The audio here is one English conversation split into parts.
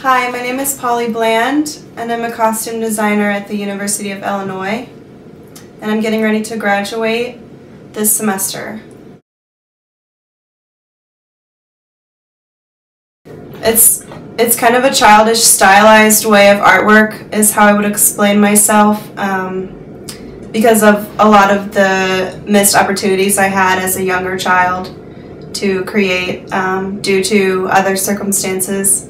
Hi, my name is Polly Bland, and I'm a costume designer at the University of Illinois, and I'm getting ready to graduate this semester. It's kind of a childish, stylized way of artwork is how I would explain myself, because of a lot of the missed opportunities I had as a younger child to create due to other circumstances.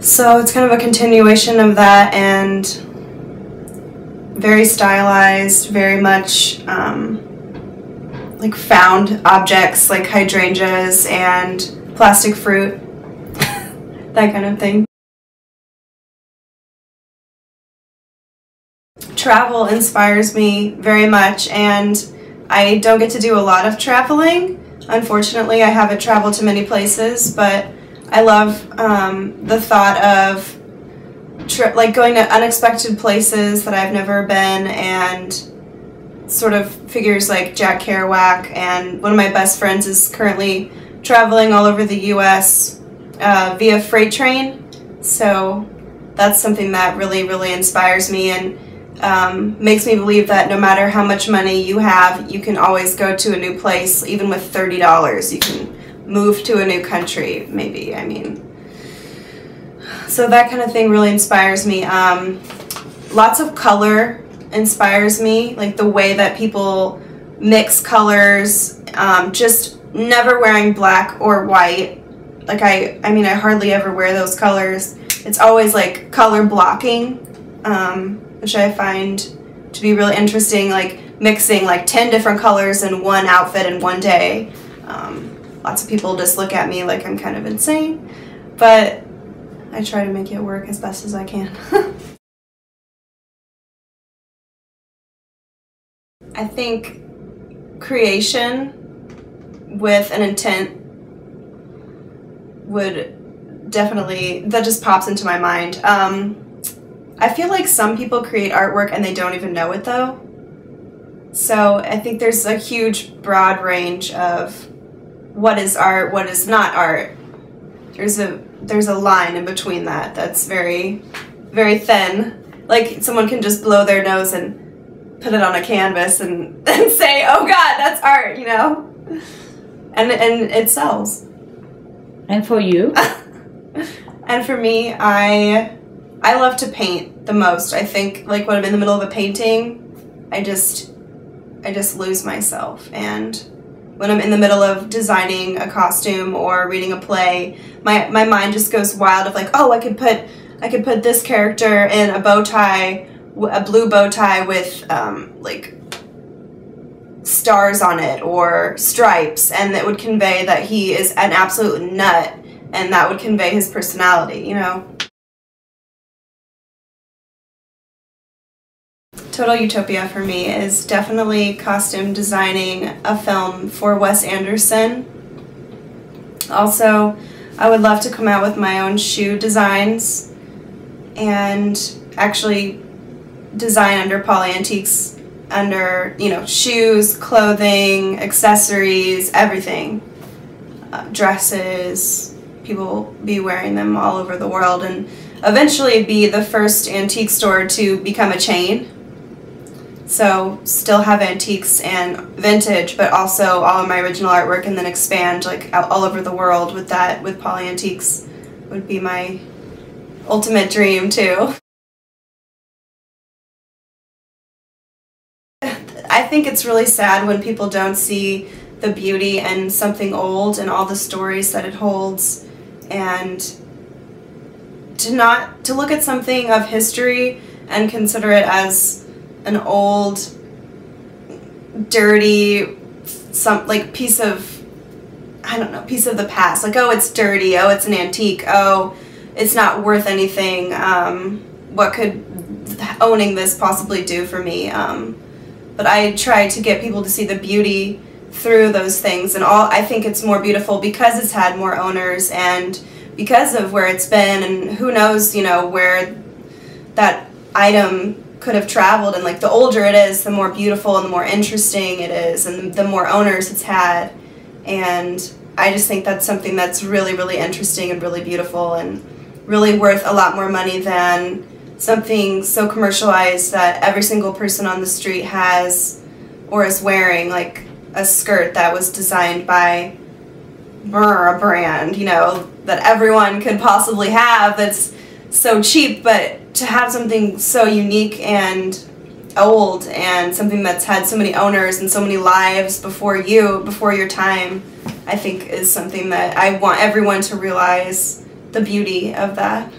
So it's kind of a continuation of that, and very stylized, very much like found objects like hydrangeas and plastic fruit, that kind of thing. Travel inspires me very much, and I don't get to do a lot of traveling. Unfortunately, I haven't traveled to many places, but I love the thought of like going to unexpected places that I've never been, and sort of figures like Jack Kerouac, and one of my best friends is currently traveling all over the US via freight train, so that's something that really inspires me and makes me believe that no matter how much money you have, you can always go to a new place. Even with $30 you can move to a new country, maybe. I mean, so that kind of thing really inspires me. Lots of color inspires me, like the way that people mix colors, just never wearing black or white. Like I mean, I hardly ever wear those colors. It's always like color blocking, which I find to be really interesting, like mixing like 10 different colors in one outfit in one day. Lots of people just look at me like I'm kind of insane, but I try to make it work as best as I can. I think creation with an intent would definitely, that just pops into my mind. I feel like some people create artwork and they don't even know it though. So I think there's a huge broad range of what is art, what is not art. There's a line in between that that's very thin. Like someone can just blow their nose and put it on a canvas and say, oh God, that's art, you know? And it sells. And for you? And for me, I love to paint the most. I think like when I'm in the middle of a painting, I just lose myself. And when I'm in the middle of designing a costume or reading a play, my mind just goes wild of like, oh, I could put this character in a bow tie, a blue bow tie with like stars on it or stripes, and that would convey that he is an absolute nut, and that would convey his personality, you know? Total utopia for me is definitely costume designing a film for Wes Anderson. Also, I would love to come out with my own shoe designs and actually design under Polly Antiques, under, you know, shoes, clothing, accessories, everything. Dresses, people be wearing them all over the world, and eventually be the first antique store to become a chain. So still have antiques and vintage, but also all of my original artwork, and then expand like all over the world with that, with Polly Antiques would be my ultimate dream too. I think it's really sad when people don't see the beauty in something old and all the stories that it holds, and to look at something of history and consider it as an old, dirty, piece of, I don't know, piece of the past. Like, oh, it's dirty, oh, it's an antique, oh, it's not worth anything, what could owning this possibly do for me? But I try to get people to see the beauty through those things, and I think it's more beautiful because it's had more owners, and because of where it's been, and who knows, you know, where that item could have traveled, and like the older it is, the more beautiful and the more interesting it is, and the more owners it's had. And I just think that's something that's really interesting and really beautiful, and really worth a lot more money than something so commercialized that every single person on the street has or is wearing, like a skirt that was designed by a brand, you know, that everyone could possibly have, that's so cheap. But to have something so unique and old and something that's had so many owners and so many lives before your time, I think is something that I want everyone to realize the beauty of that.